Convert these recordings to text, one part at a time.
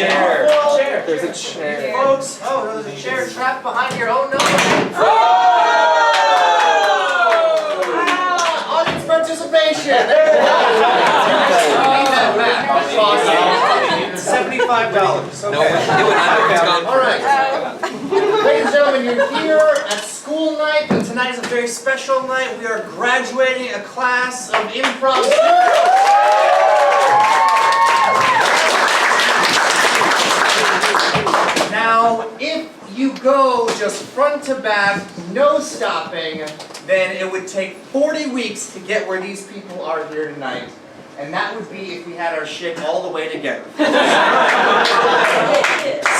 chair. Chair. There's a chair. Folks, oh, there's a chair trapped behind here. Oh no! Audience participation. $75. No, it would not. All right. Ladies and gentlemen, you're here at school night, and tonight is a very special night. We are graduating a class of improv students. Now, if you go just front to back, no stopping, then it would take 40 weeks to get where these people are here tonight. And that would be if we had our shit all the way together.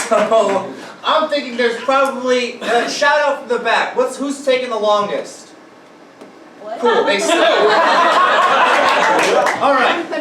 So, I'm thinking there's probably, shout out from the back, who's taking the longest? What? Cool, they still. Alright, my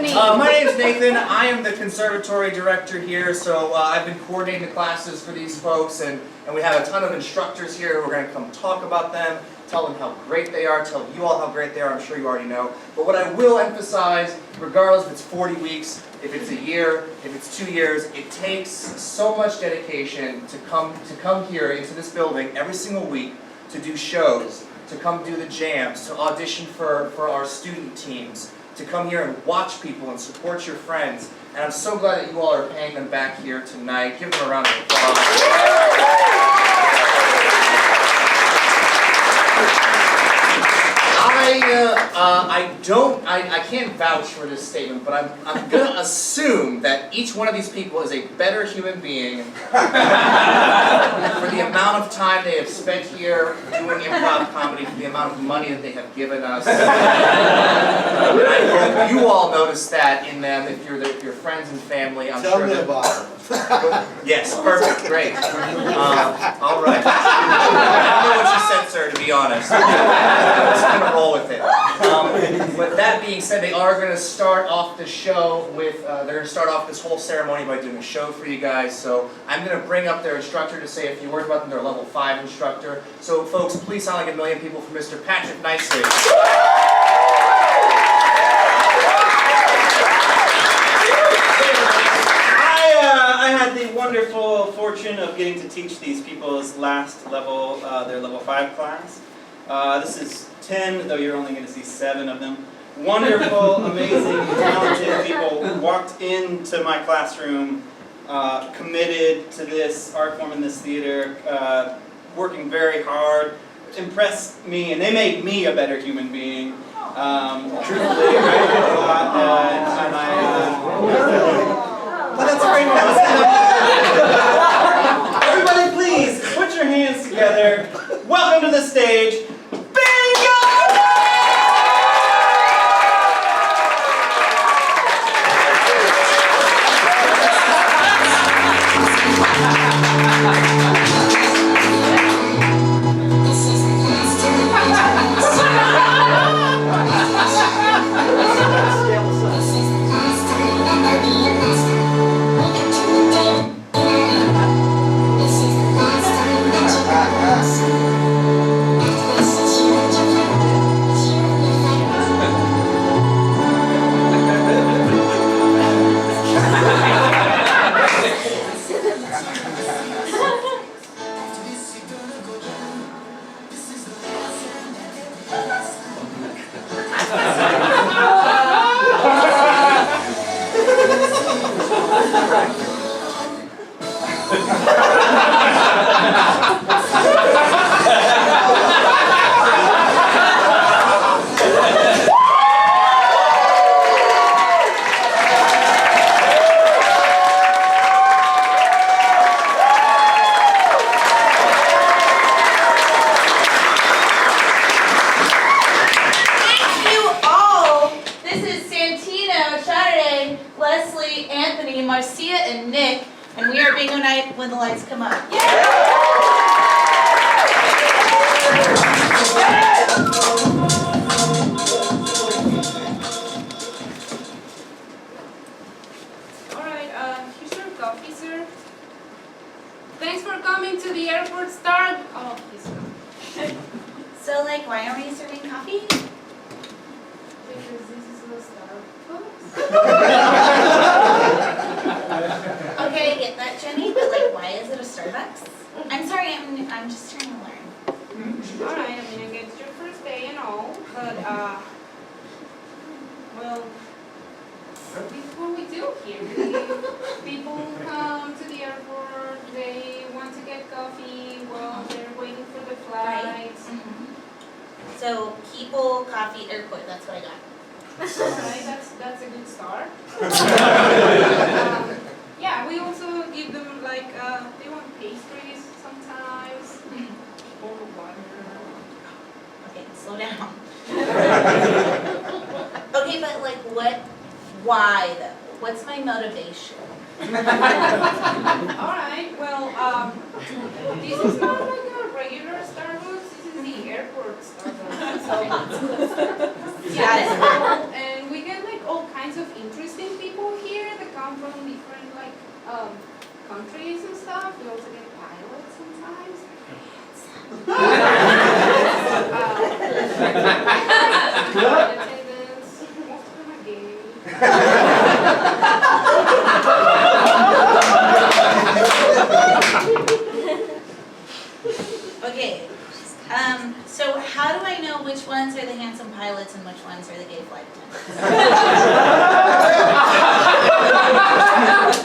name's Nathan, I am the conservatory director here, so I've been coordinating the classes for these folks, and we have a ton of instructors here who are going to come talk about them, tell them how great they are, tell you all how great they are, I'm sure you already know. But what I will emphasize, regardless if it's 40 weeks, if it's a year, if it's 2 years, it takes so much dedication to come here into this building every single week to do shows, to come do the jams, to audition for our student teams, to come here and watch people and support your friends. And I'm so glad that you all are paying them back here tonight. Give them a round of applause. I can't vouch for this statement, but I'm going to assume that each one of these people is a better human being for the amount of time they have spent here doing improv comedy, for the amount of money that they have given us. I hope you all notice that in them, if you're friends and family. I'm sure that. Yes, perfect, great. All right. I don't know what you said, sir, to be honest. I'm just going to roll with it. But that being said, they are going to start off the show with, they're going to start off this whole ceremony by doing a show for you guys. So I'm going to bring up their instructor to say a few words about them. They're a level 5 instructor. So folks, please sound like a million people for Mr. Patrick Nicely. I had the wonderful fortune of getting to teach these people's last level, their level 5 class. This is 10, though you're only going to see 7 of them. Wonderful, amazing, talented people who walked into my classroom committed to this art form in this theater, working very hard, impressed me, and they made me a better human being. Truthfully, I did a lot, but that's very nice. Everybody please, put your hands together. Welcome to the stage, Bingo! Marcia and Nick, and we are Bingo Night when the lights come up. Yay! Alright, here's your coffee, sir. Thanks for coming to the airport, Star. Oh, he's gone. So, like, why are we serving coffee? Because this is no Starbucks. Okay, Jenny, but like, why is it a Starbucks? I'm sorry, I'm just trying to learn. Alright, I mean, I guess it's your first day and all, but, well, this is what we do here. People come to the airport, they want to get coffee while they're waiting for the flights. So, people, coffee, airport, that's what I got. Alright, that's a good start. Yeah, we also give them like, they want pastries sometimes, or water. Okay, slow down. Okay, but like why though? What's my motivation? Alright, well, this is not like a regular Starbucks, this is the airport Starbucks. Got it. And we get like all kinds of interesting people here that come from different like countries and stuff. We also get pilots sometimes. Flight attendants, most of them are gay. Okay, so how do I know which ones are the handsome pilots and which ones are the gay flight attendants?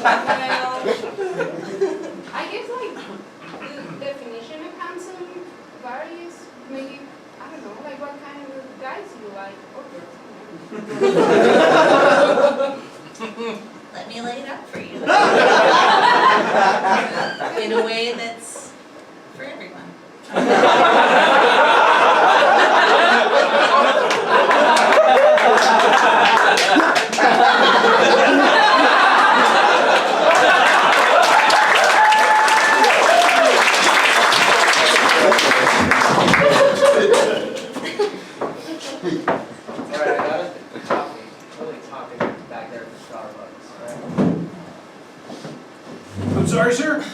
Well, I guess like the definition of handsome varies. Maybe, I don't know, like what kind of guys you like or girls. Let me lay it out for you. In a way that's for everyone. Alright, I got us the coffee. Really talking back there at the Starbucks, right? I'm sorry, sir?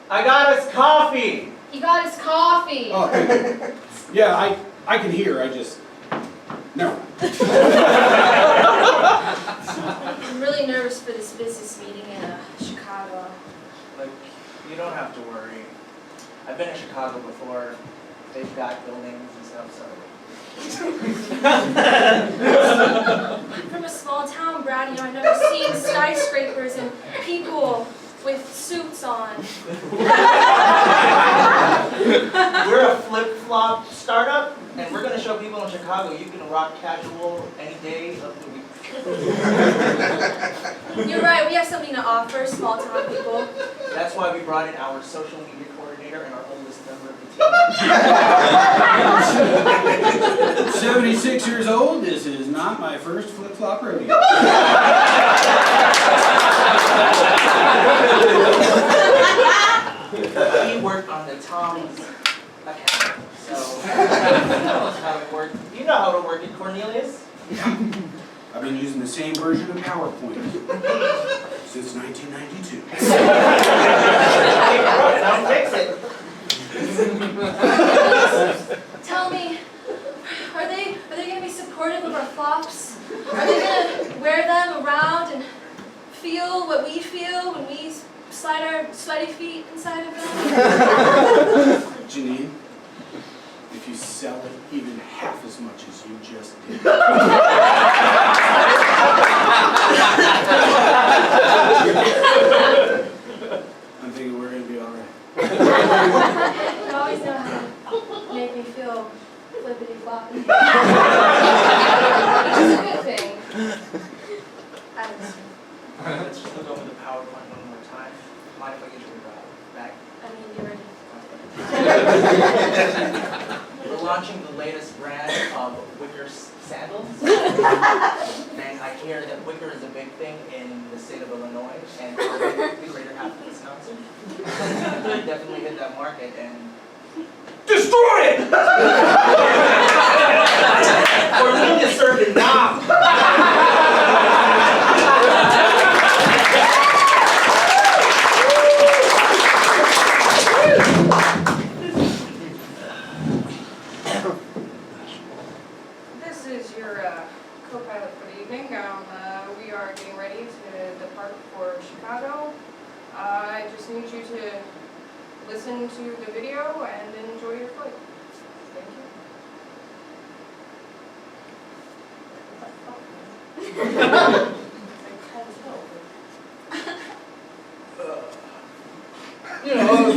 I got us coffee! He got his coffee. Oh, yeah, I can hear, I just, no. I'm really nervous for this business meeting in Chicago. Like, you don't have to worry. I've been in Chicago before. They've got buildings and stuff, so. I'm from a small town, Brad. You know, I've never seen skyscrapers and people with suits on. We're a flip-flop startup, and we're gonna show people in Chicago you can rock casual any day of the week. You're right. We have something to offer small town people. That's why we brought in our social media coordinator and our oldest member of the team. 76 years old, this is not my first flip-flop rodeo. He worked on the Tom's account, so he knows how it works. You know how to work it, Cornelius? I've been using the same version of PowerPoint since 1992. Don't fix it. Tell me, are they going to be supportive of our flops? Are they going to wear them around and feel what we feel when we slide our sweaty feet inside of them? Janine, if you sell it even half as much as you just did. I'm thinking we're going to be all right. You always know how to make me feel flippity floppy. Which is a good thing. I understand. Let's just look over the PowerPoint one more time. Mind if I get your back? I mean, you're ready. We're launching the latest brand of Wicker sandals. And I hear that Wicker is a big thing in the state of Illinois and the greater Athens Council. Definitely hit that market and destroy it! Or we just served it now. This is your co-pilot for the evening. We are getting ready to depart for Chicago. to listen to the video and enjoy your flight. Thank you. You know,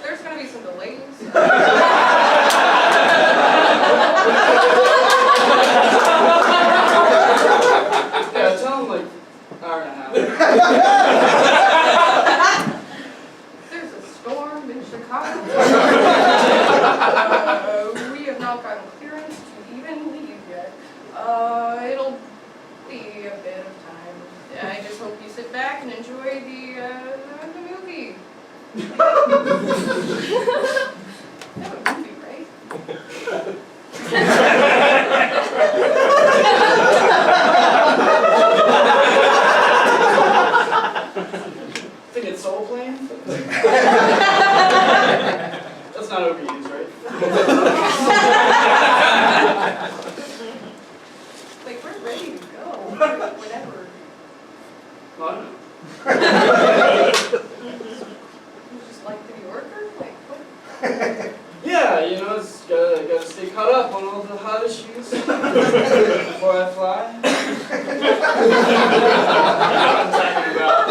There's gonna be some delays. yeah, tell them like hour and a half. There's a storm in Chicago. We have not gotten clearance to even leave yet. It'll be a bit of time. I just hope you sit back and enjoy the movie. You have a movie, right? Think it's Soul Plane? That's not overused, right? Like, we're ready to go. Whatever. Well, I don't know. You just like the New Yorker? Like, what? Yeah, you know, it's gotta stay caught up on all the hot issues before I fly. I'm talking about.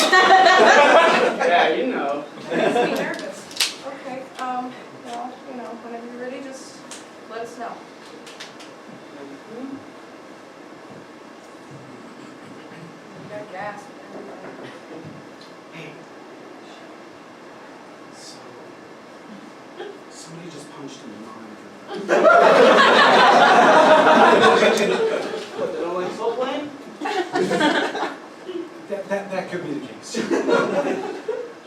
Yeah, you know. Makes me nervous. Okay, well, you know, whenever you're ready, just let us know. You got gas and everything. Hey. So, somebody just punched in the monitor. What, they don't like Soul Plane? That could be the case.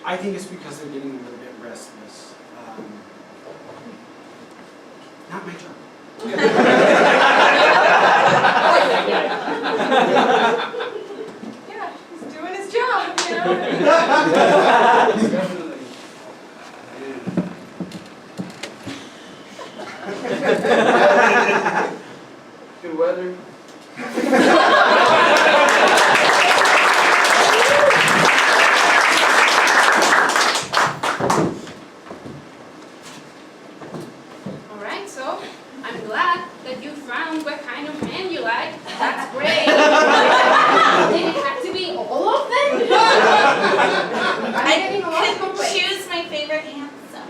I think it's because they're getting a little bit restless. Not my job. Yeah, he's doing his job, you know? Definitely. Good weather. Alright, so I'm glad that you found what kind of man you like. That's great. Did it have to be all of them? I'm getting a lot of I could complaints. choose my favorite handsome.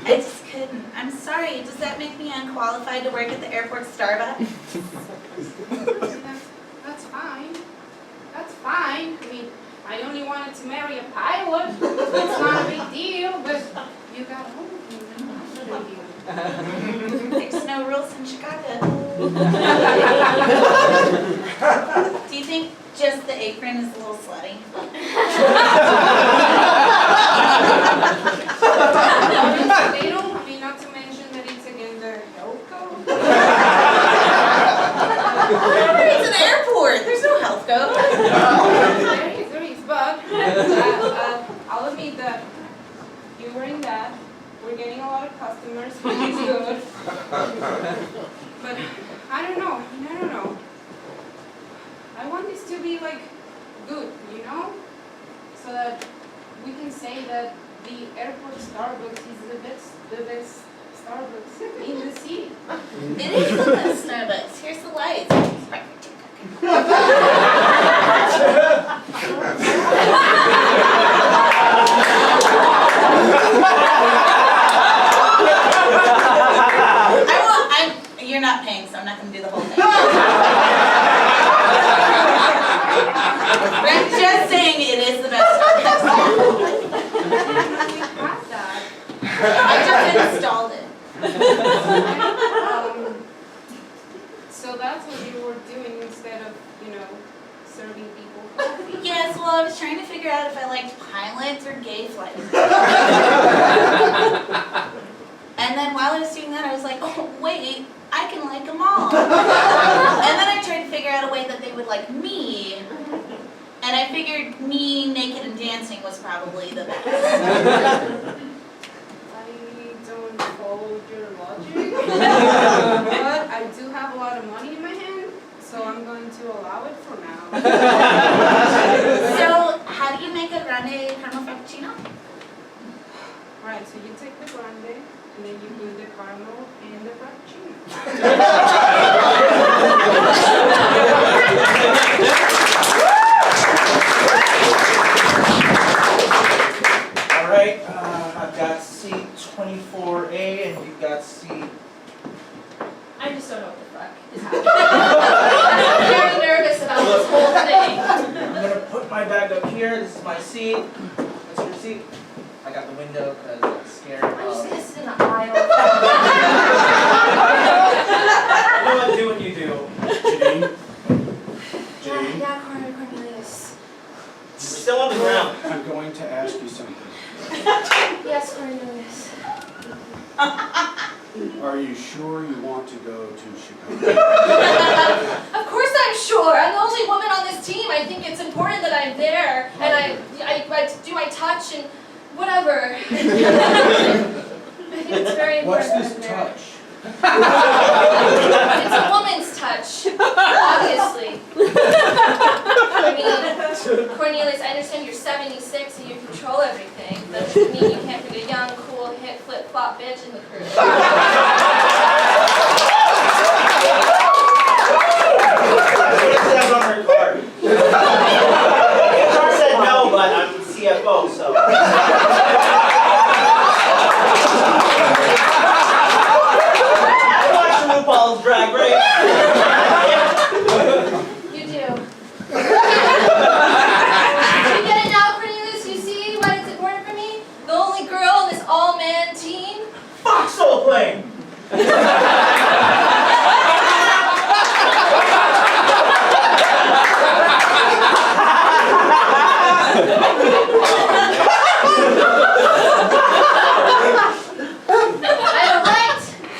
I just couldn't. I'm sorry. Does that make me unqualified to work at the airport Starbucks? That's fine. That's fine. I mean, I only wanted to marry a pilot. It's not a big deal, but you got home with me. That's a big deal. There's no rules in Chicago. Do you think just the apron is a little slutty? They don't, I mean, not to mention that it's against their health code. It's an airport. There's no health code. There is, but I'll admit that you wearing that, we're getting a lot of customers, which is good. But I don't know. I want this to be like good, you know? So that we can say that the airport Starbucks is the best Starbucks in the city. It is the best Starbucks. Here's the lights. You're not paying, so I'm not going to do the whole thing. I'm just saying it is the best Starbucks. We have that. I just installed it. So that's what you were doing instead of, you know, serving people coffee. Yes, well, I was trying to figure out if I liked pilots or gay flight attendants. And then while I was doing that, I was like, oh, wait, I can like them all. And then I tried to figure out a way that they would like me. And I figured me naked and dancing was probably the best. I don't follow your logic, but I do lot of money in my hand, so I'm going to allow it for now. So, how do you make a grande caramel frappuccino? Alright, so you take the grande, and then you put the caramel in the frappuccino. All right, I've got C24A and you've got C. I just don't know what the fuck is happening. I'm very nervous about this whole thing. I'm gonna put my bag up here. This is my seat. That's your seat. I got the window because I'm scared I'm just of. gonna sit in the aisle. You know what? Do what you do. Jane, Yeah, Cornelius. We're still on the ground. I'm going to ask you something. Yes, Cornelius. Are you sure you want to go to Chicago? Of course I'm sure. I'm the only woman on this team. I think it's important that I'm there. And I do my touch and whatever. I think it's very What's important this that I'm there. touch? It's a woman's touch, obviously. I mean, Cornelius, I understand you're 76 and you control everything. That doesn't mean you can't be a young, cool, hip, flip-flop bitch in the crew. It says on her card. HR said no, but I'm CFO, so. I watch RuPaul's Drag Race. You do. You get it now, Cornelius? You see why it's important for me? The only girl in this all-man team? Fuck Soul Plane.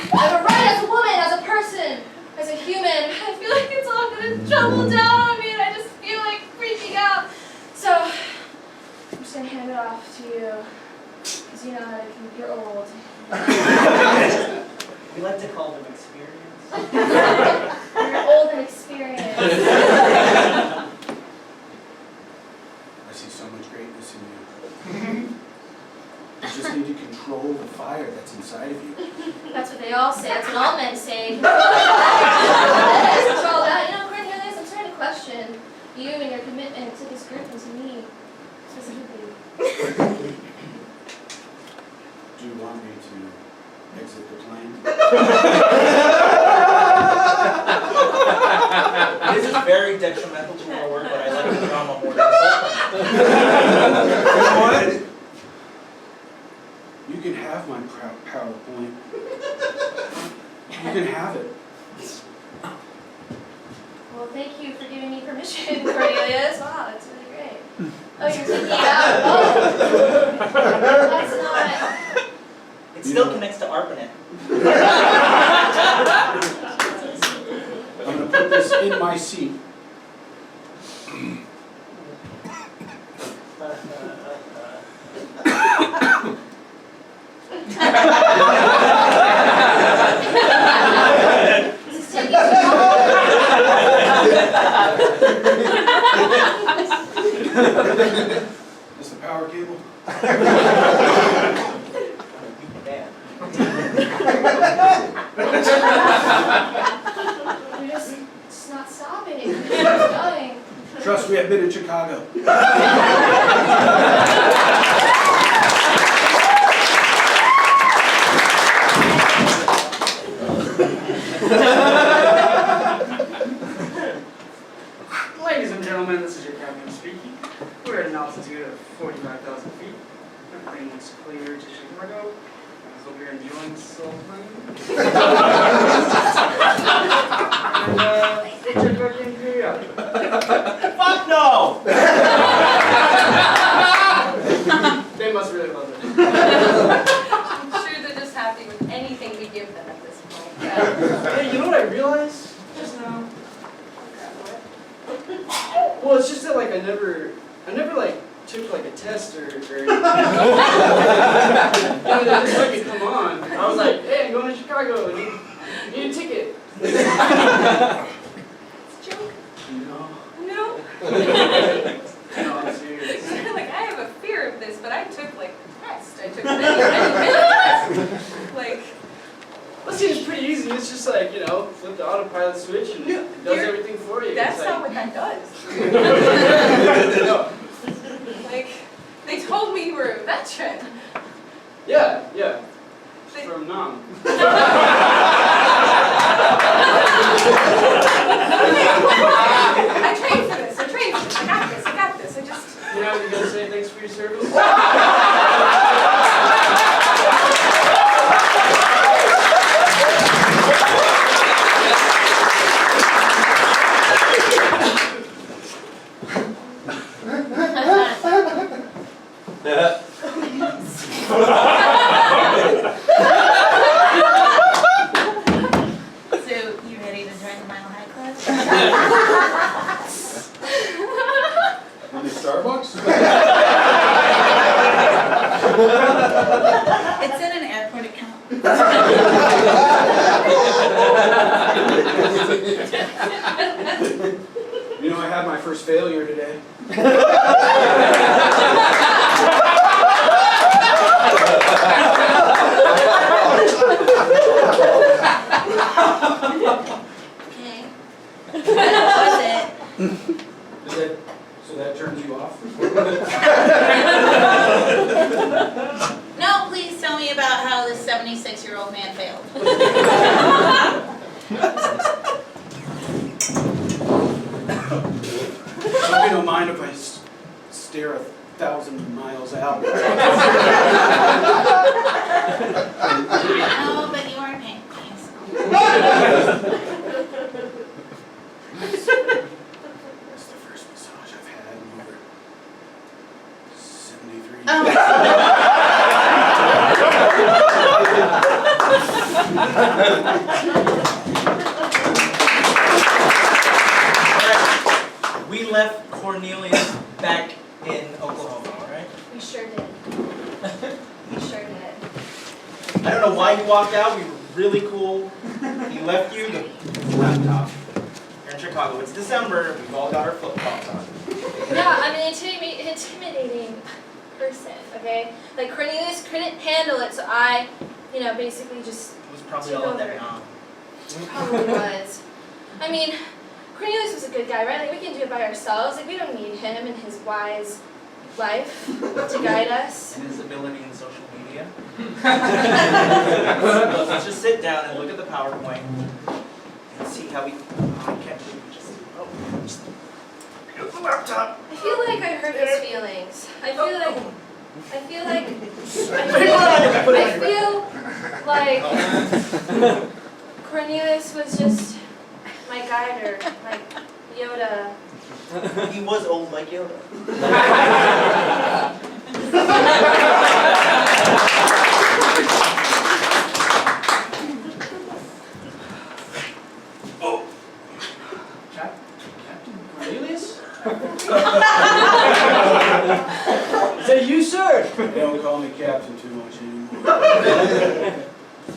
I have a right as a woman, as a person, as a human. I feel like it's all gonna tumble down on me and I just feel like freaking out. So, I'm just gonna hand it off to you. Because you know, you're old. We like to call them experience. You're old and experienced. I see so much greatness in you. You just need to control the fire that's inside of you. That's what they all say. That's what all men say. Control that. You know, Cornelius, I'm starting to question you and your commitment to this group and to me specifically. Do you want me to exit the plane? This is very detrimental to our work, but I like the drama more than Soul You know what? You can have my PowerPoint. You can have it. Well, thank you for giving me permission, Cornelius. Wow, that's really great. Oh, you're taking it out. Oh, that's not. It still connects to ARPANET. I'm going to put this in my seat. This is taking too long. Is the power cable? Man. You're just not stopping. You're just going. Trust me, I've been in Chicago. Ladies and gentlemen, this is your captain speaking. We're at an altitude of 45,000 feet. Everything looks clear to Chicago. I hope you're enjoying this Soul Plane. And they check back in periodically. Fuck no! They must really love it. I'm sure they're just happy with anything we give them at this point. Hey, you know what I realized just now? Well, it's just that like I never like took like a test or anything. They just let me come on. I was like, hey, I'm going to Chicago. I need a ticket. It's a joke. No. No. No, I'm serious. Like, I have a fear of this, but I took, like, a test. I took many tests. Like, Well, see, it's pretty easy. It's just like, you know, flip the autopilot switch and it does You're- everything for you. that's It's not like, what that does. No. Like, they told me you were a veteran. Yeah, yeah. They- From Nam. I trained for this. I trained for this. I got this. I got this. I just. You know, you gonna say thanks for your service? So, you ready to join the Mile High Club? Any Starbucks? It's in an airport account. You know, I had my first failure today. Okay. What was it? So that turns you off? No, please tell me about how this 76-year-old man failed. Hope you don't mind if I stare 1,000 miles out. No, but you are paying me, It's the first massage I've had in over 73 years. We left Cornelius back in Oklahoma, all right? We sure did. We sure did. I don't know why he walked out. We were really cool. He left you the laptop. You're in Chicago. It's December. We've all got our flip-flops on. Yeah, I'm an intimidating person, okay? Like, Cornelius couldn't handle it, so I, basically just It was probably took all over. that mom. Probably was. I mean, Cornelius was a good guy, right? Like, we can do it by ourselves. Like, we don't need him and his wise life to guide us. And his ability in social media. Let's just sit down and look at the PowerPoint and see how we. Oh, I can't believe we just. Oh, just pick up the laptop. I feel like I hurt his feelings. I feel like Cornelius was just my guide, or like Yoda. He was old like Yoda. Captain Cornelius? Is that you, sir? They don't call me captain too much anymore.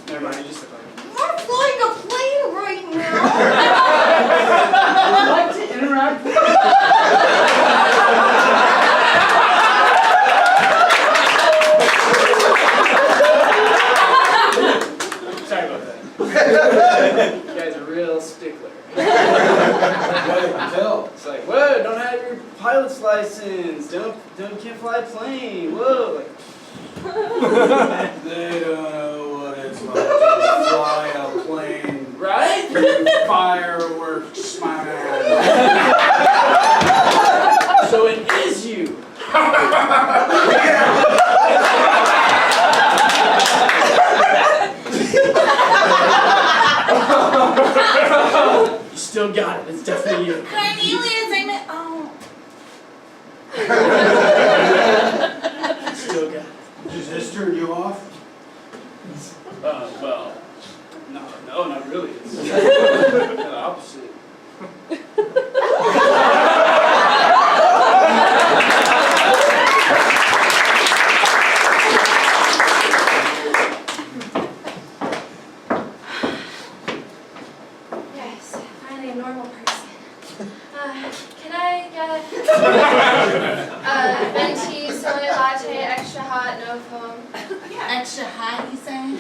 Never mind, you just look like We're flying a plane right now. I'd like to interact with Sorry about that. You guys are real stickler. Well, you can tell. It's like, whoa, don't have your pilot's license. Can't fly a plane. Whoa. Like, They don't know what it's like to fly a plane. right? Fireworks, my man. So it is you. You still got it. It's definitely you. Cornelius, I meant, oh. Still got it. Does this turn you off? Well, no, not really. It's the opposite. Yes, a normal person. Can I get venti, soy latte, extra hot, no foam? Extra hot, you say?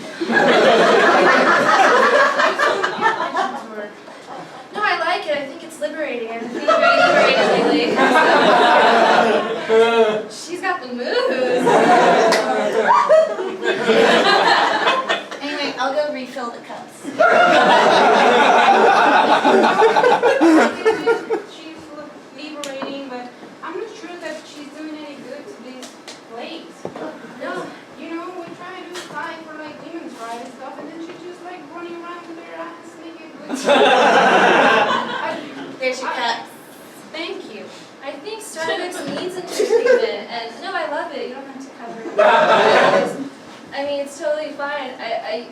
No, I like it. I think it's liberating. I've been feeling very liberated lately. She's got the moves. Anyway, I'll go refill the cups. She's liberating, but I'm not sure that she's doing any good to this place. No. You know, we try to fight for like women's rights and stuff, and then she's just like running around with her ass naked. There's your cups. Thank you. I think Starbucks needs a new treatment, and no, I love it. You don't have to cover it. I mean, it's totally fine.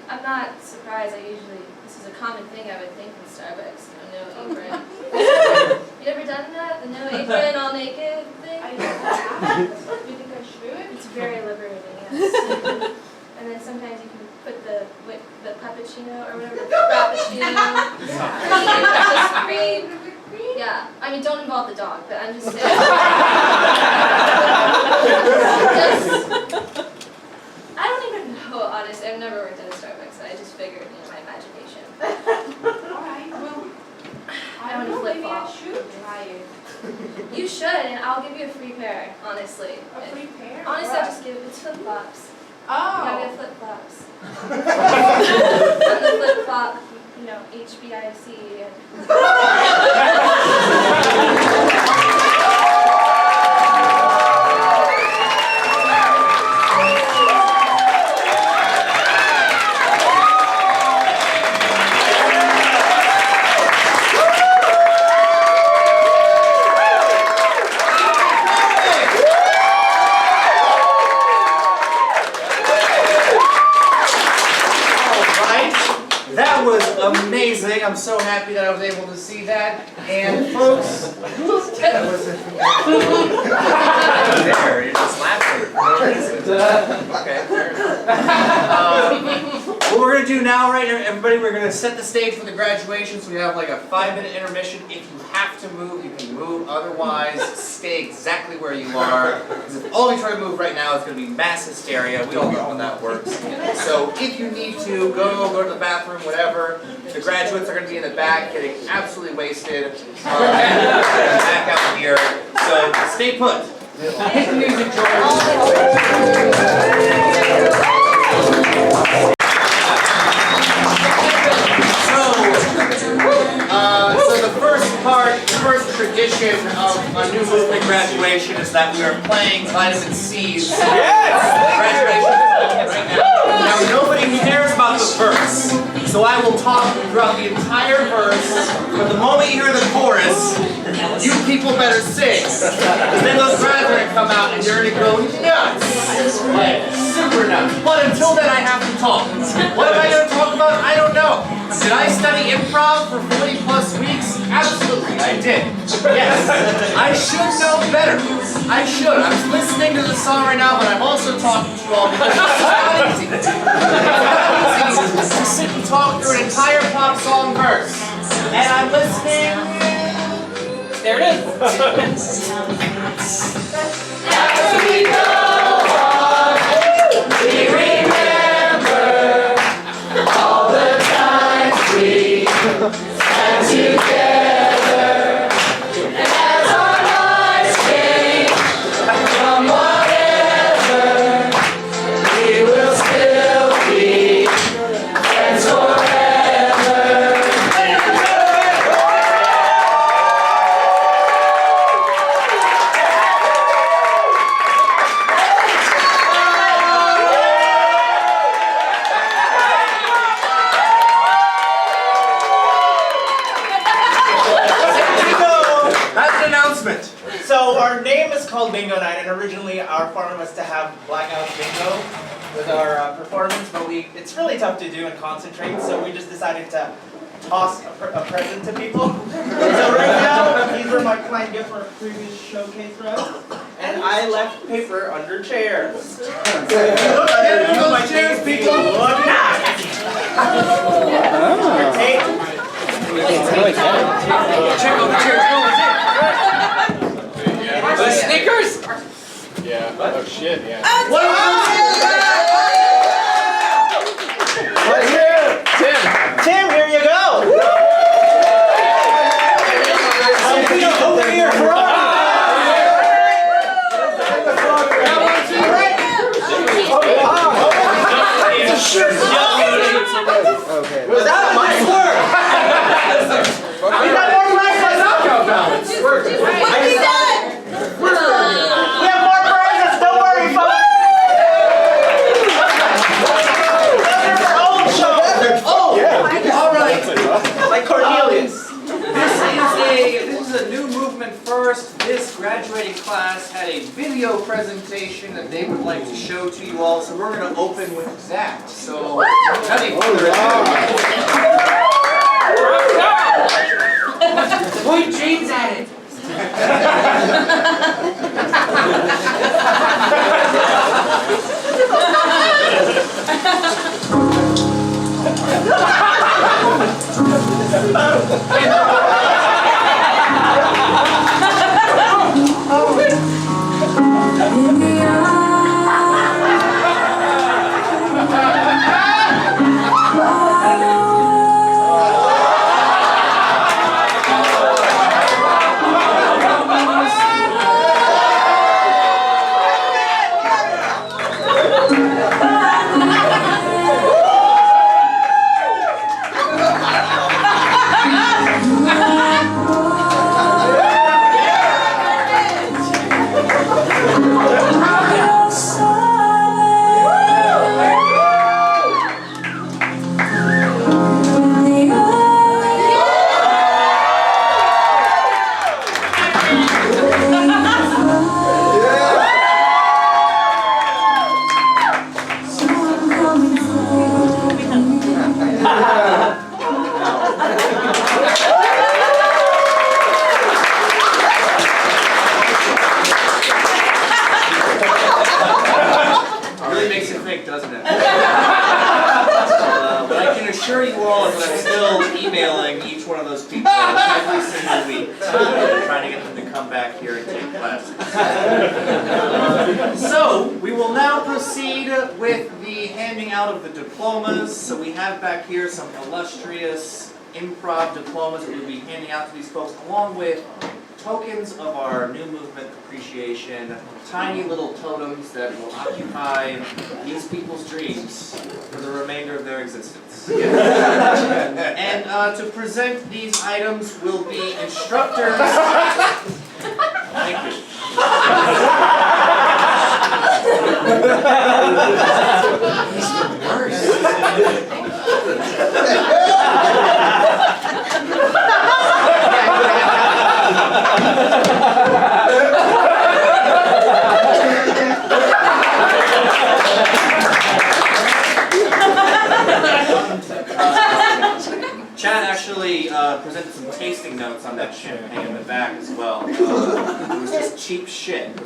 I'm not surprised. This is a common thing I would think in Starbucks. No apron. You ever done that? The no apron, all naked thing? I don't have. You think I should? It's very liberating, yes. And then sometimes you can put the puppuccino or whatever, the frappuccino. Just cream. Yeah, I mean, don't involve the dog, but I'm just saying. I don't even know, honestly. I've never worked at a Starbucks, so I just figured, my imagination. Alright, well, I I don't know, wanna maybe I flip-flop. should try it. You should, and I'll give you a free pair, honestly. A free pair? Honestly, What? I'll just give it. It's flip-flops. Oh. Gotta get flip-flops. And the flip-flop, HBIC. That was amazing. I'm so happy that I was able to see that. And folks, that was there. You're just laughing for no reason. Okay, fair enough. What we're gonna do now, right here, everybody, we're gonna set the stage for the graduation. So we have like a 5-minute intermission. If you have to move, you can move. Otherwise, stay exactly where you are. Because if all we try to move right now, it's gonna be mass hysteria. We all know how that works. So if you need to go to the bathroom, whatever. The graduates are going to be in the back getting absolutely wasted. And back out here. So stay put. Hit the music, George. So the first tradition of a new movement graduation is that we are playing Vitamin C's graduation right now. Now nobody cares about the verse, so I will talk throughout the entire verse, but the moment you hear the chorus, you people better sing. Because then those grads are going to come out and you're going to go nuts. Like, super nuts. But until then I have to talk. What am I going to talk about? I don't know. Did I study improv for 40 plus weeks? Absolutely, I did. Yes. I should know better. I should. I'm listening to the song right now, but I'm also talking to you all because it's not easy. It's not easy to sit and talk through an entire pop song verse. And I'm listening. There it is. As we go on, we remember all the times we spent together. And as our lives change from whatever, we will still be friends forever. So our name is called Bingo Night, and originally our plan was to have blackout bingo with our performance, but it's really tough to do and concentrate, so we just decided to toss a present to people. So right now, these were my client gift for a previous showcase round, and I left paper under chairs. So if you look at my chairs, people, look at your tape. Check on the chairs, no one's in. The Snickers? Yeah. Oh shit, yeah. Right here! Tim, here you go! Over here, Was that my slur? We got more prizes! What he said? We have more prizes, don't worry, folks! All right. Like Cornelius. This is a new movement first. This graduating class had a video presentation that they would like to show to you all, so we're going to open with that. So, nothing further ado. Point James at it. Really makes you think, doesn't it? What I can assure you all is that I'm still emailing each one of those people every single week, trying to get them to come back here and take classes. So, we will now proceed with the handing out of the diplomas. So we have back here some illustrious improv diplomas that we'll be handing out to these folks, along with tokens of our new movement appreciation, tiny little totems that will occupy these people's dreams for the remainder of their existence. And to present these items will be instructors. Thank you. Chad actually presented some tasting notes on that champagne in the back as well. It was just cheap shit.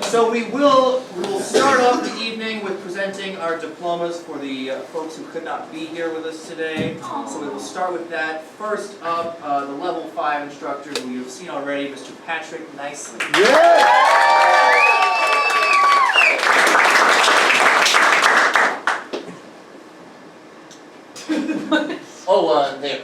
So we will start off the evening with presenting our diplomas for the folks who could not be here with us today. So we will start with that. First up, the level 5 instructor who you've seen already, Mr. Patrick Nicely. Oh, there.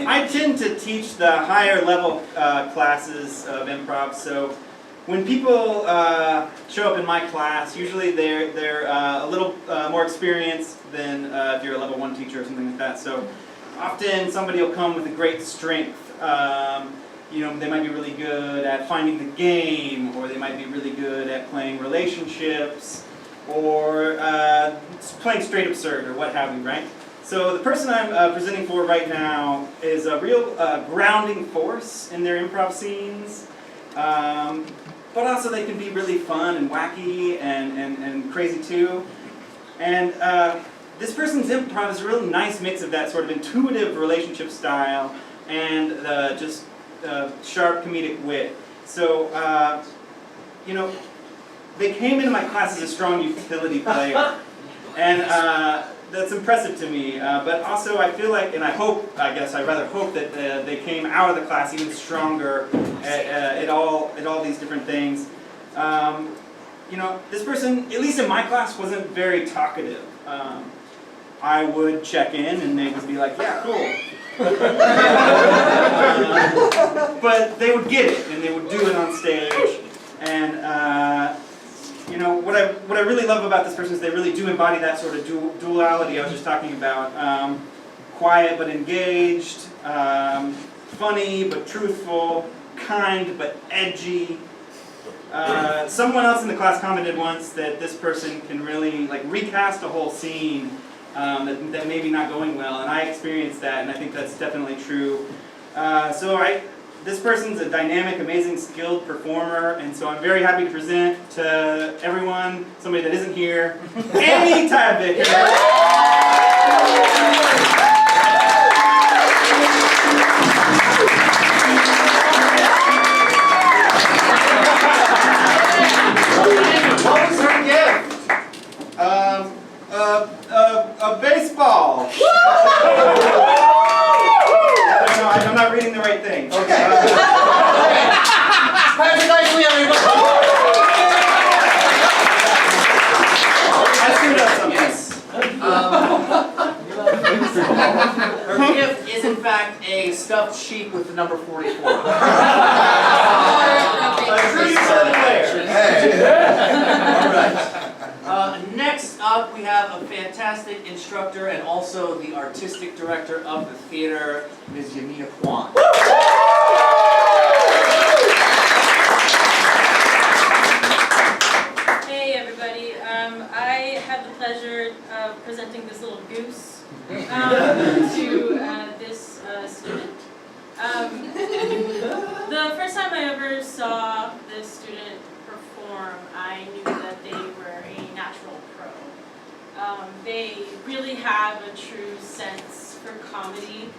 I tend to teach the higher level classes of improv, so when people show up in my class, usually they're a little more experienced than if you're a level 1 teacher or something like that. So often somebody will come with a great strength. You know, they might be really good at finding the game, or they might be really good at playing relationships, or playing straight absurd, or what have you, right? So the person I'm presenting for right now is a real grounding force in their improv scenes, but also they can be really fun and wacky and crazy too. And this person's improv is a real nice mix of that sort of intuitive relationship style and just sharp comedic wit. So, you know, they came into my class as a strong utility player, and that's impressive to me. But also, I feel like, and I rather hope that they came out of the class even stronger at all these different things. You know, this person, at least in my class, wasn't very talkative. I would check in, and they would be like, "Yeah, cool." But they would get it, and they would do it on stage. And you know, what I really love about this person is they really do embody that sort of duality I was just talking about. Quiet but engaged, funny but truthful, kind but edgy. Someone else in the class commented once that this person can really like recast a whole scene that may be not going well, and I experienced that, and I think that's definitely true. This person's a dynamic, amazing, skilled performer, and so I'm very happy to present to everyone, somebody that isn't here, Amy Tadvicker. What was her gift? A baseball. No, I'm not reading the right thing. Okay. Patrick nicely, everybody. I screwed up something. Yes. Her gift is in fact a stuffed sheep with the number 44. Next up, we have a fantastic instructor and also the artistic director of the theater, Ms. Yamina Kwan. Hey everybody, I have the pleasure of presenting this little goose to this student. The first time I ever saw this student perform, I knew that they were a natural pro. They really have a true sense for comedy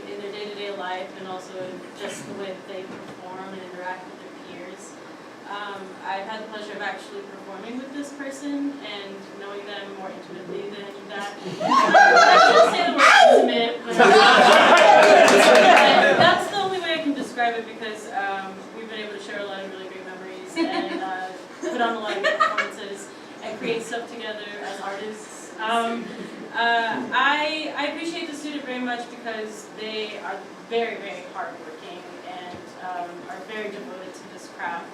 in their day-to-day life, and also just the way that they perform and interact with their peers. I've had the pleasure of actually performing with this person and knowing them more intimately than that. I shouldn't say the word intimate, but that's the only way I can describe it, because we've been able to share a lot of really great memories and put on a lot of performances and create stuff together as artists. I appreciate the student very much because they are very, very hardworking and are very devoted to this craft.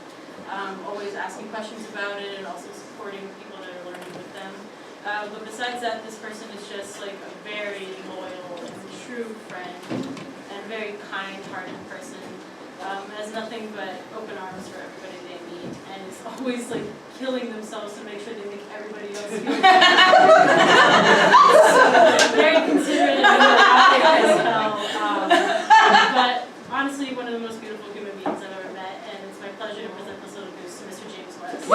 Always asking questions about it and also supporting people that are learning with them. But besides that, this person is just like a very loyal and true friend and a very kind-hearted person. Has nothing but open arms for everybody they meet, and is always like killing themselves to make sure they make everybody else feel good. Very considerate and as hell. But honestly, one of the most beautiful human beings I've ever met, and it's my pleasure to present this little goose to Mr. James West.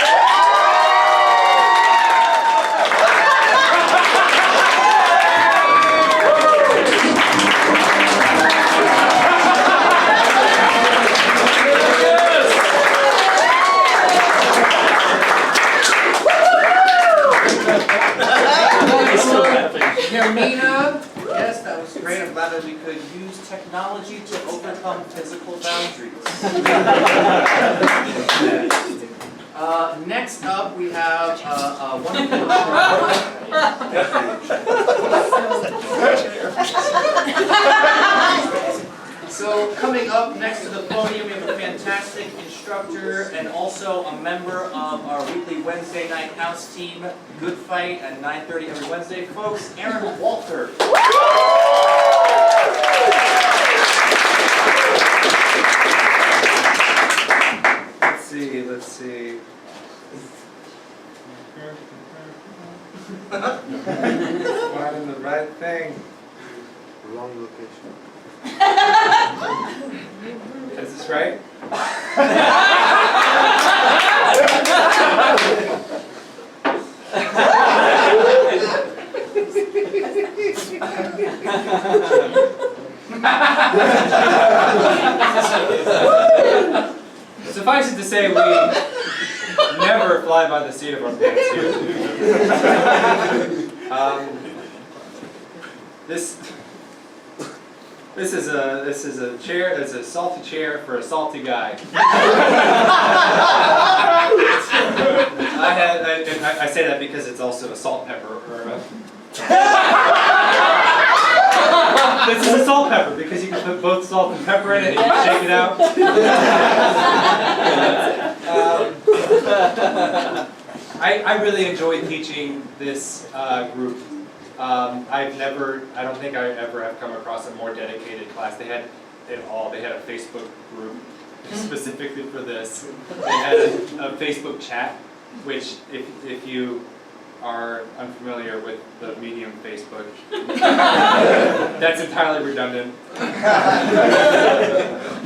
Yamina, yes, that was great. I'm glad that we could use technology to overcome physical boundaries. Next up, we have one of the... So coming up next to the podium, we have a fantastic instructor and also a member of our weekly Wednesday night house team, Good Fight, at 9:30 every Wednesday. Folks, Aaron Walter. Let's see. Finding the right thing. Wrong location. Is this right? Suffice it to say, we never fly by the seat of our pants here. This is a chair. It's a salty chair for a salty guy. I say that because it's also a salt pepper or a. This is a salt pepper because you can put both salt and pepper in it and you can shake it out. I really enjoyed teaching this group. I don't think I ever have come across a more dedicated class. They had it all. They had a Facebook group specifically for this. They had a Facebook chat, which if you are unfamiliar with the medium Facebook, that's entirely redundant.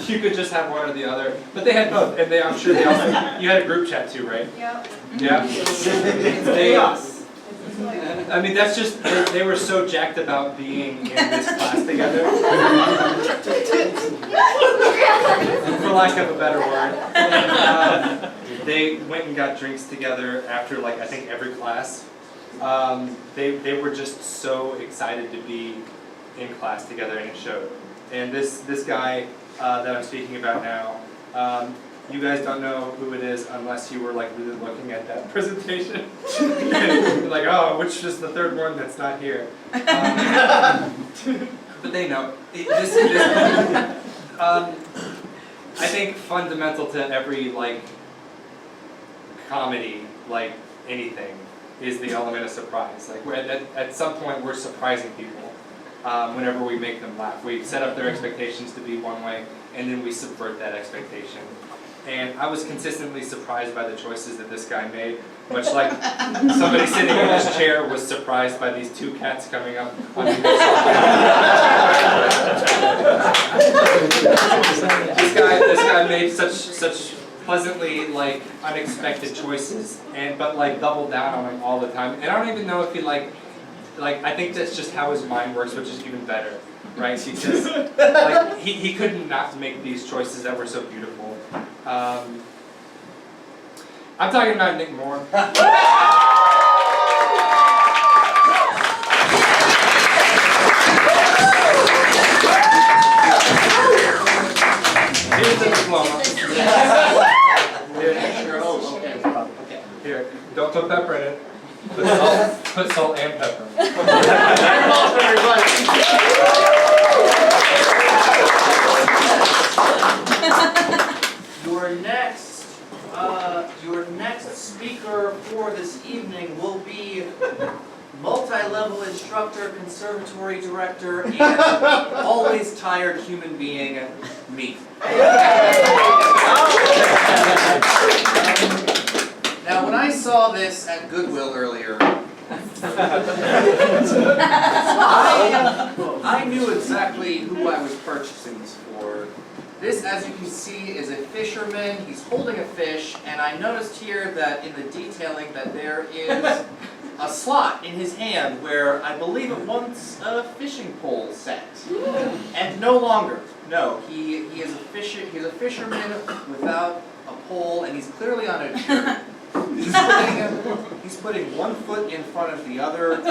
You could just have one or the other, but they had both, and I'm sure they also, you had a group chat too, right? Yep. Yeah. I mean, that's just, they were so jacked about being in this class together. For lack of a better word. They went and got drinks together after, like, I think every class. They were just so excited to be in class together, and it showed. And this guy that I'm speaking about now, you guys don't know who it is unless you were like really looking at that presentation. Like, oh, which is the third one that's not here? But they know. I think fundamental to every like comedy, like anything, is the element of surprise. Like at some point we're surprising people whenever we make them laugh. We set up their expectations to be one way, and then we subvert that expectation. And I was consistently surprised by the choices that this guy made, much like somebody sitting in this chair was surprised by these two cats coming up on this guy made such pleasantly like unexpected choices, but like doubled down on them all the time. And I don't even know if he like I think that's just how his mind works, which is even better, right? Because like he couldn't not make these choices that were so beautiful. I'm talking about Nick Moore. Here's the diploma. Here, don't put pepper in it. Put salt and pepper. Your next speaker for this evening will be multi-level instructor, conservatory director, and always tired human being, me. Now, when I saw this at Goodwill earlier, I knew exactly who I was purchasing this for. This, as you can see, is a fisherman. He's holding a fish, and I noticed here that in the detailing that there is a slot in his hand where I believe it once a fishing pole sat. And no longer. No, he is a fisherman without a pole, and he's clearly on a journey. He's putting one foot in front of the other,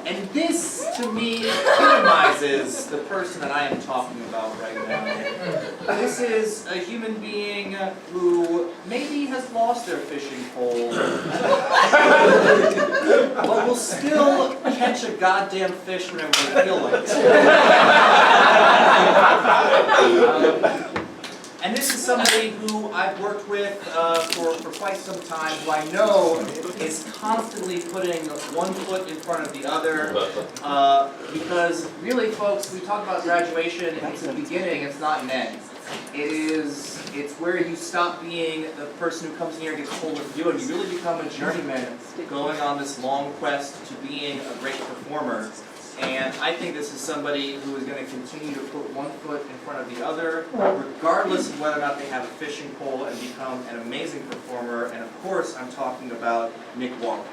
and this, to me, epitomizes the person that I am talking about right now. This is a human being who maybe has lost their fishing pole, but will still catch a goddamn fish whenever they feel like it. And this is somebody who I've worked with for quite some time, who I know is constantly putting one foot in front of the other. Because really, folks, we talk about graduation, it's a beginning, it's not an end. It's where you stop being the person who comes in here and gets told what to do, and you really become a journeyman going on this long quest to being a great performer. And I think this is somebody who is going to continue to put one foot in front of the other, regardless of whether or not they have a fishing pole, and become an amazing performer. And of course, I'm talking about Nick Walker.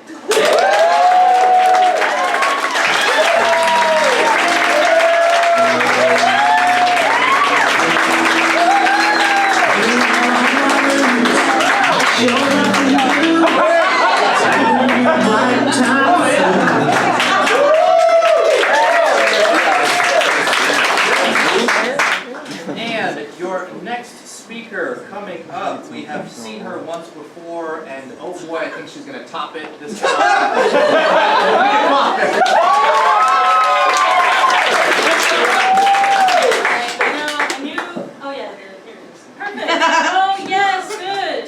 our next speaker coming up, we have seen her once before, and oh boy, I think she's going to top it this time. Come on. Oh yeah, here it is. Perfect. Oh yes, good.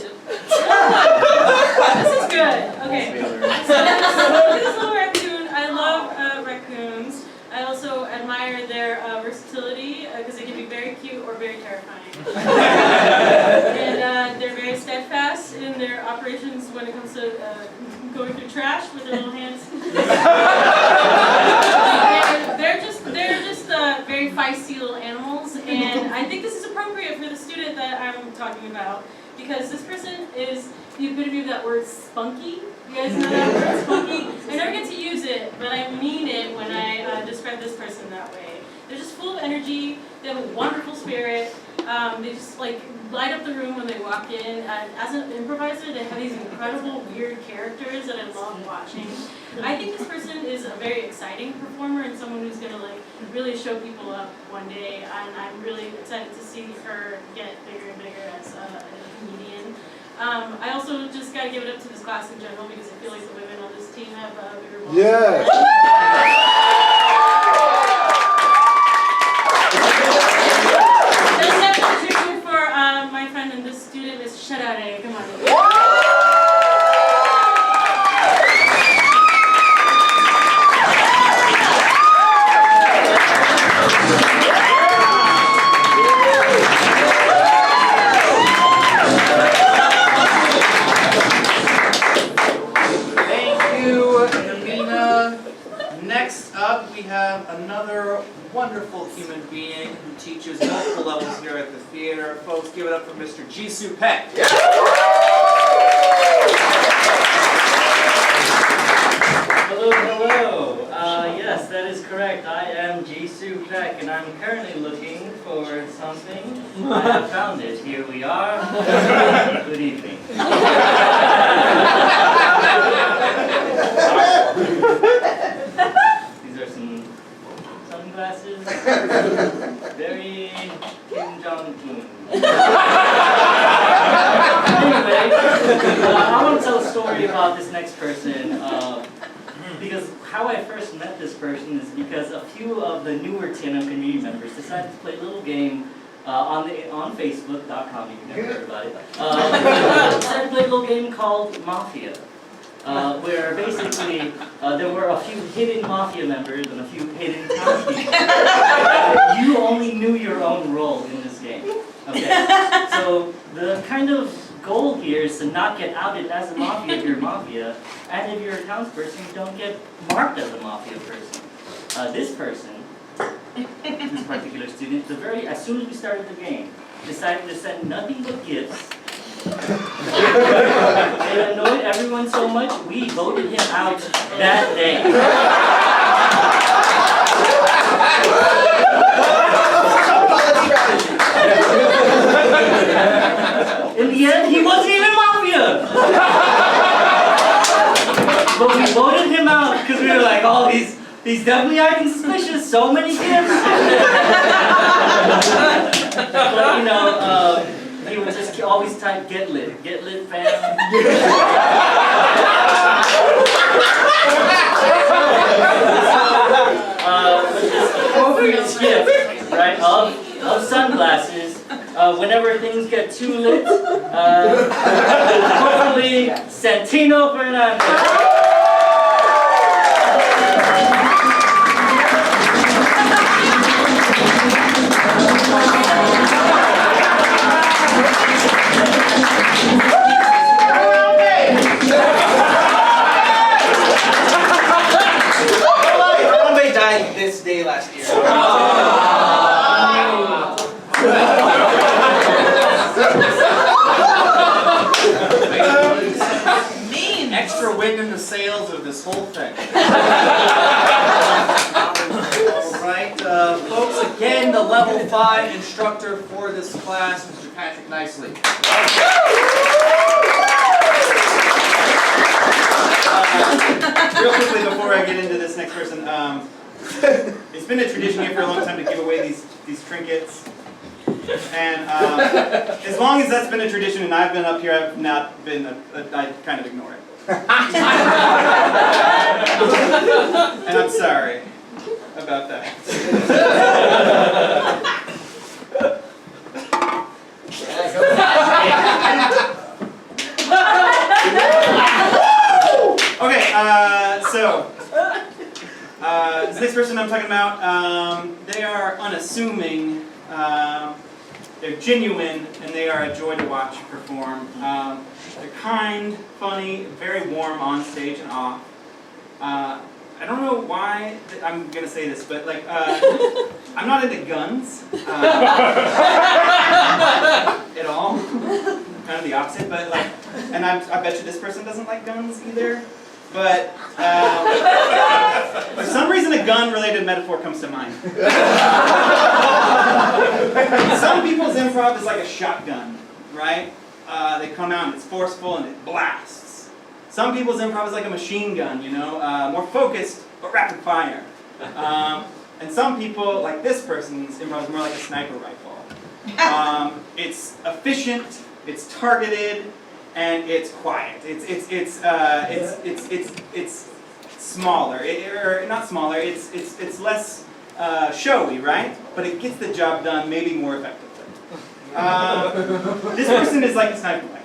This is good. Okay. So this little raccoon, I love raccoons. I also admire their versatility because they can be very cute or very terrifying. And they're very steadfast in their operations when it comes to going through trash with their little hands. They're just very feisty little animals, and I think this is appropriate for the student that I'm talking about because this person is the epitome of that word spunky. You guys know that word spunky? I never get to use it, but I mean it when I describe this person that way. They're just full of energy. They have a wonderful spirit. They just like light up the room when they walk in. As an improviser, they have these incredible weird characters that I love watching. I think this person is a very exciting performer and someone who's gonna like really show people up one day. And I'm really excited to see her get bigger and bigger as a comedian. I also just gotta give it up to this class in general because I feel like the women on this team have bigger balls. Yeah. For my friend and this student, Miss Sharare. Come on. Thank you, Alina. Next up, we have another wonderful human being who teaches multiple levels here at the theater. Folks, give it up for Mr. Jisoo Peck. Hello, hello. Yes, that is correct. I am Jisoo Peck, and I'm currently looking for something. I have found it. Here we are. Good evening. These are some sunglasses. Very Kim Jong-un. Anyway, I want to tell a story about this next person. Because how I first met this person is because a few of the newer TNM community members decided to play a little game on Facebook.com. You can never heard about it. Decided to play a little game called Mafia. Where basically there were a few hidden mafia members and a few hidden townspeople. You only knew your own role in this game. Okay? So the kind of goal here is to not get outed as a mafia if you're a mafia, and if you're a townsperson, you don't get marked as a mafia person. This person, this particular student, as soon as we started the game, decided to send nothing but gifts. It annoyed everyone so much, we voted him out that day. In the end, he wasn't even mafia! But we voted him out because we were like, oh, he's definitely acting suspicious, so many gifts! But you know, he would just always type, get lit fam. With this appropriate gift, right, of sunglasses, whenever things get too lit, hopefully, Santino Fernandez. Somebody died this day last year. Mean. Extra wind in the sails of this whole thing. Alright, folks, again, the level 5 instructor for this class, Mr. Patrick Nicely. Real quickly before I get into this next person, it's been a tradition here for a long time to give away these trinkets. And as long as that's been a tradition and I've been up here, I've not been, I kind of ignore it. And I'm sorry about that. Okay, this next person I'm talking about, they are unassuming, they're genuine, and they are a joy to watch perform. They're kind, funny, very warm on stage and off. I don't know why I'm gonna say this, but like, I'm not into guns at all. Kind of the opposite, but like, and I bet you this person doesn't like guns either. But for some reason, a gun-related metaphor comes to mind. Some people's improv is like a shotgun, right? They come out and it's forceful and it blasts. Some people's improv is like a machine gun, you know, more focused but rapid fire. And some people, like this person's improv, is more like a sniper rifle. It's efficient, it's targeted, and it's quiet. It's smaller, or not smaller. It's less showy, right? But it gets the job done maybe more effectively. This person is like a sniper rifle.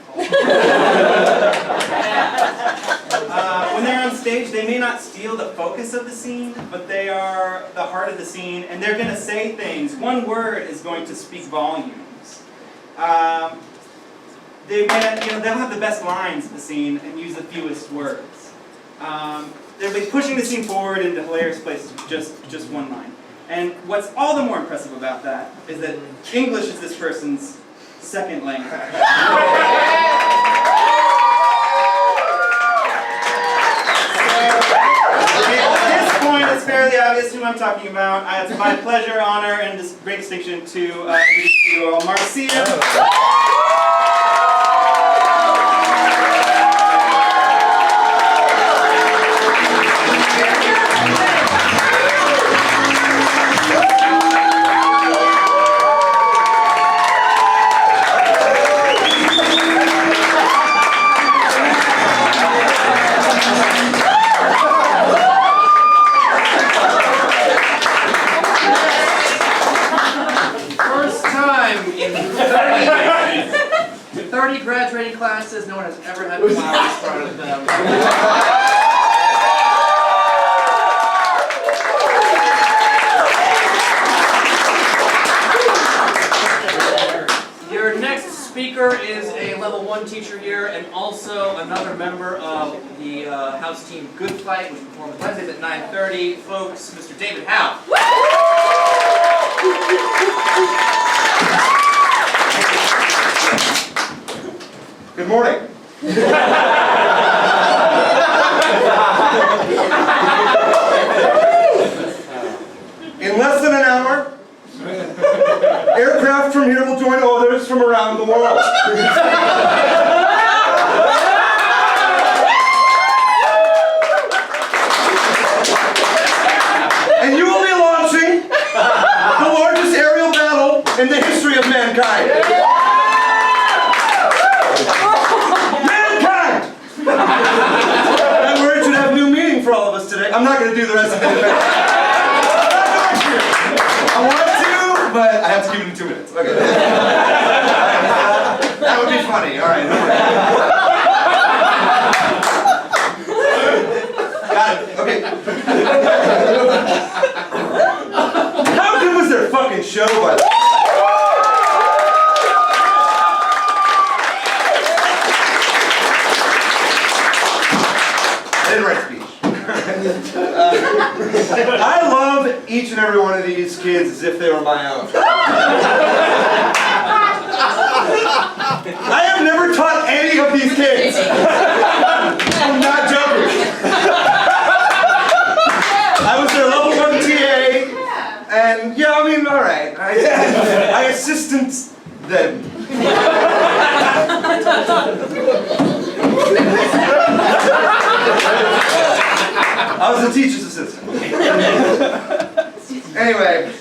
When they're on stage, they may not steal the focus of the scene, but they are the heart of the scene, and they're going to say things. One word is going to speak volumes. They'll have the best lines of the scene and use the fewest words. They'll be pushing the scene forward into hilarious places with just one line. And what's all the more impressive about that is that English is this person's second language. At this point, it's fairly obvious who I'm talking about. It's my pleasure, honor, and this great distinction to introduce you all, Marcia. In 30 graduating classes, no one has ever had flowers thrown at them. Your next speaker is a level 1 teacher here and also another member of the house team Good Fight, which performs Wednesdays at 9:30. Folks, Mr. David Howe. Good morning. In less than an hour, aircraft from here will join others from around the world. And you will be launching the largest aerial battle in the history of mankind. That word should have new meaning for all of us today. I'm not going to do the rest of the debate. I want to, but I have to keep it in 2 minutes. Okay. That would be funny. All right. Got it. Okay. How good was their fucking show, by the way? I love each and every one of these kids as if they were my own. I have never taught any of these kids. I'm not joking. I was their level 1 TA, and yeah, I mean, all right. I assistant them. I was a teacher's assistant. Anyway,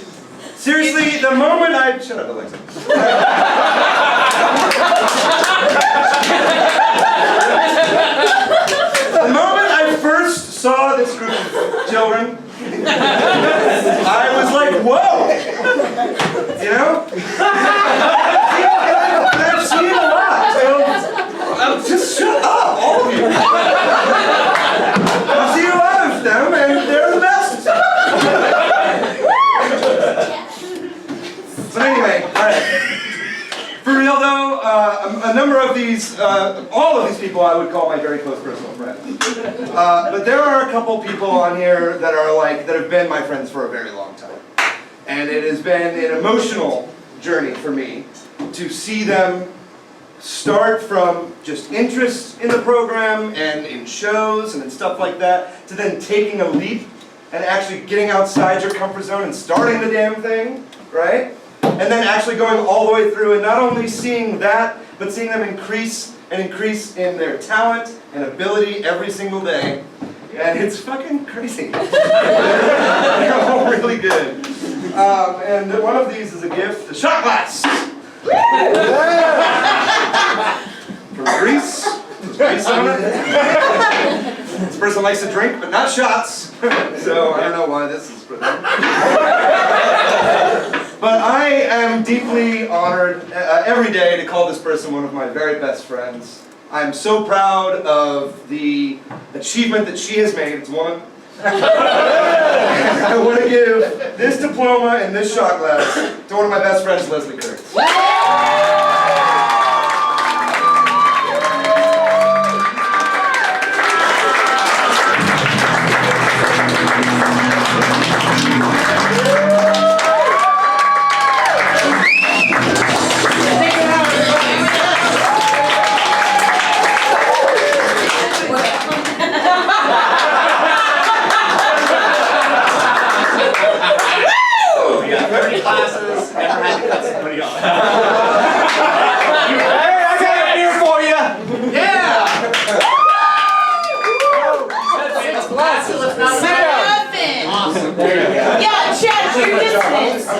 Seriously, the moment I shut up, Alexa. The moment I first saw this group of children, I was like, whoa! You know? And I've seen a lot. Just shut up, all of you. I've seen a lot of them, and they're the best. But anyway, all right. For real though, a number of these, all of these people I would call my very close personal friends. But there are a couple people on here that are like, that have been my friends for a very long time. And it has been an emotional journey for me to see them start from just interest in the program and in shows and in stuff like that, to then taking a leap and actually getting outside your comfort zone and starting the damn thing, right? And then actually going all the way through and not only seeing that, but seeing them increase and increase in their talent and ability every single day. And it's fucking crazy. They're all really good. And one of these is a gift, a shot glass. From Greece. Greece on it. This person likes to drink, but not shots. So I don't know why this is for them. But I am deeply honored every day to call this person one of my very best friends. I'm so proud of the achievement that she has made. It's a woman. I want to give this diploma and this shot glass to one of my best friends, Leslie Kurtz.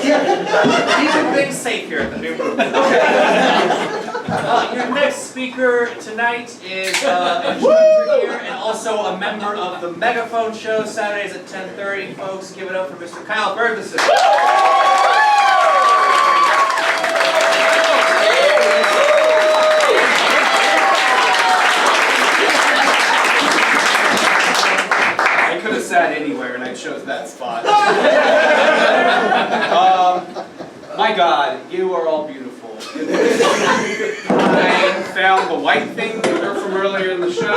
Keeping things safe here at the new room. Your next speaker tonight is an instructor here and also a member of the Megaphone Show, Saturdays at 10:30. Folks, give it up for Mr. Kyle Ferguson. I could have sat anywhere and I chose that spot. My God, you are all beautiful. I found the white thing from earlier in the show.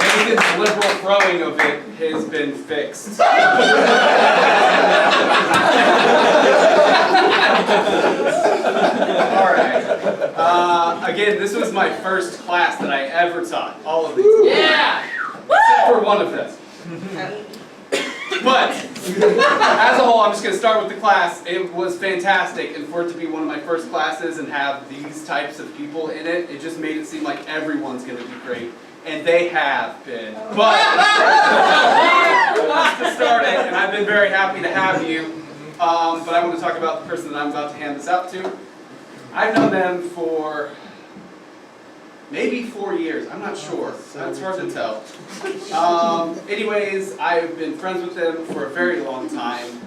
Nathan's liberal throwing of it has been fixed. Alright. Again, this was my first class that I ever taught. All of these. Yeah! Except for one of them. But, as a whole, I'm just going to start with the class. It was fantastic, and for it to be one of my first classes and have these types of people in it, it just made it seem like everyone's going to be great. And they have been. But, just to start it, and I've been very happy to have you, but I want to talk about the person that I'm about to hand this out to. I've known them for maybe 4 years, I'm not sure. It's hard to tell. Anyways, I've been friends with him for a very long time.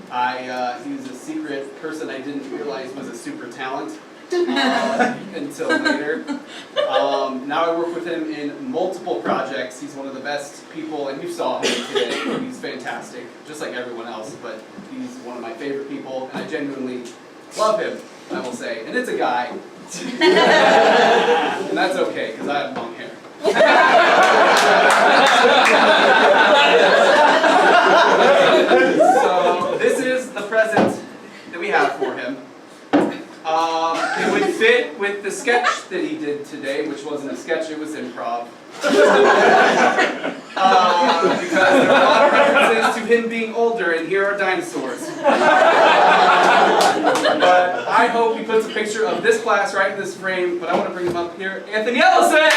He was a secret person I didn't realize was a super talent until later. Now I work with him in multiple projects. He's one of the best people, and you saw him today. He's fantastic, just like everyone else, but he's one of my favorite people, and I genuinely love him, I will say. And it's a guy. And that's okay, because I have long hair. So, this is the present that we have for him. It would fit with the sketch that he did today, which wasn't a sketch, it was improv. Because there are a lot of references to him being older, and here are dinosaurs. But I hope he puts a picture of this class right in this frame, but I want to bring him up here. Anthony Ellison!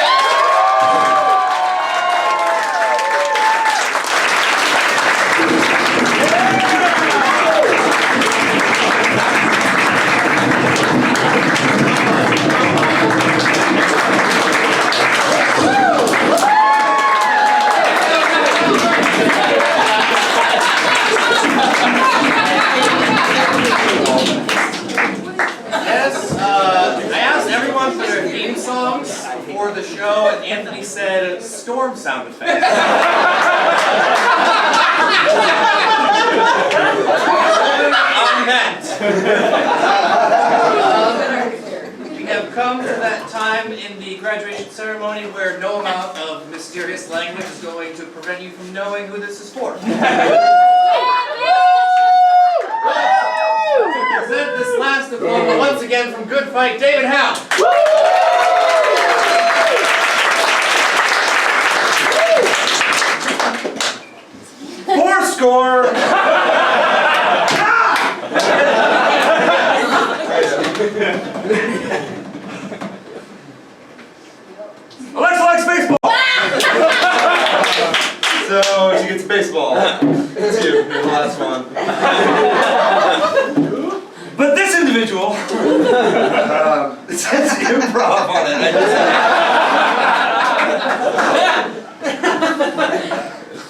ago, and Anthony said storm sound effects. Unmet. We have come to that time in the graduation ceremony where no amount of mysterious language is going to prevent you from knowing who this is for. To present this last diploma once again from Good Fight, David Howe. Fourscore! Alexa likes baseball! So she gets baseball. It's you, you're the last one. But this individual, it says improv on it.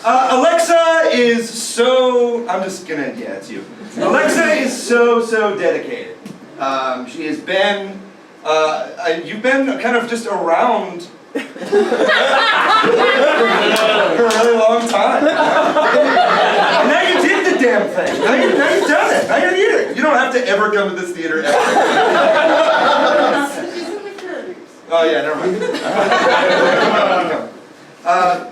Alexa is so, I'm just gonna, yeah, it's you. Alexa is so dedicated. She has been, you've been kind of just around for a really long time. Now you did the damn thing. Now you've done it. Now you're here. You don't have to ever come to this theater ever. Oh yeah, never mind.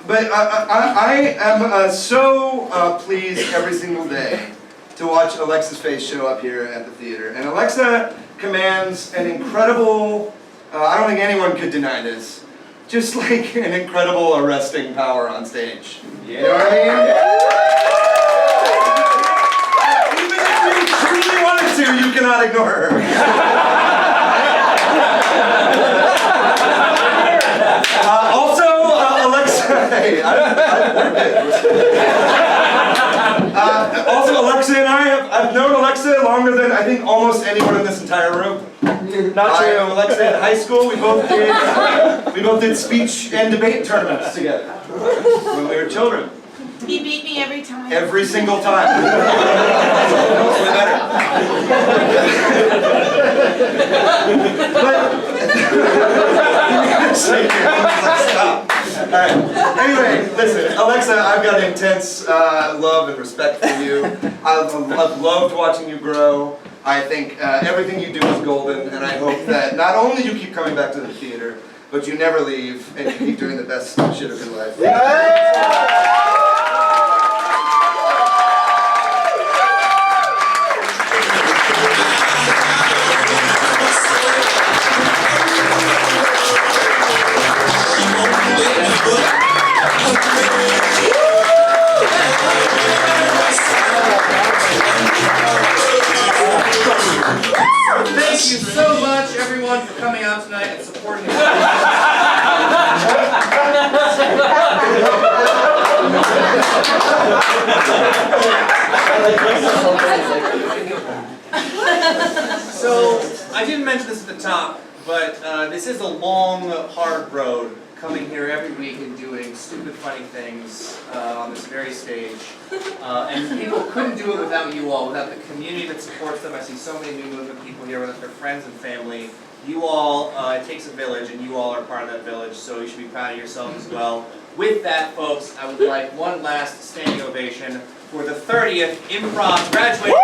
But I am so pleased every single day to watch Alexa's face show up here at the theater. And Alexa commands an incredible, I don't think anyone could deny this, just like an incredible arresting power on stage. You know what I mean? Even if you truly wanted to, you cannot ignore her. Also, Alexa, hey, also, Alexa and I've known Alexa longer than I think almost anyone in this entire room. Not true. I know Alexa in high school. We both did speech and debate tournaments together when we were children. He beat me every time. Every single time. We're better. Stop. All right. Anyway, listen, Alexa, I've got intense love and respect for you. I've loved watching you grow. I think everything you do is golden, and I hope that not only you keep coming back to the theater, but you never leave and you keep doing the best shit of your life. Thank you so much, everyone, for coming out tonight and supporting us. So, I didn't mention this at the top, but this is a long, hard road, coming here every week and doing stupid, funny things on this very stage. And people couldn't do it without you all, without the community that supports them. I see so many new movement people here, whether they're friends and family. You all, it takes a village, and you all are part of that village, so you should be proud of yourselves as well. With that, folks, I would like one last standing ovation for the 30th Improv Graduate.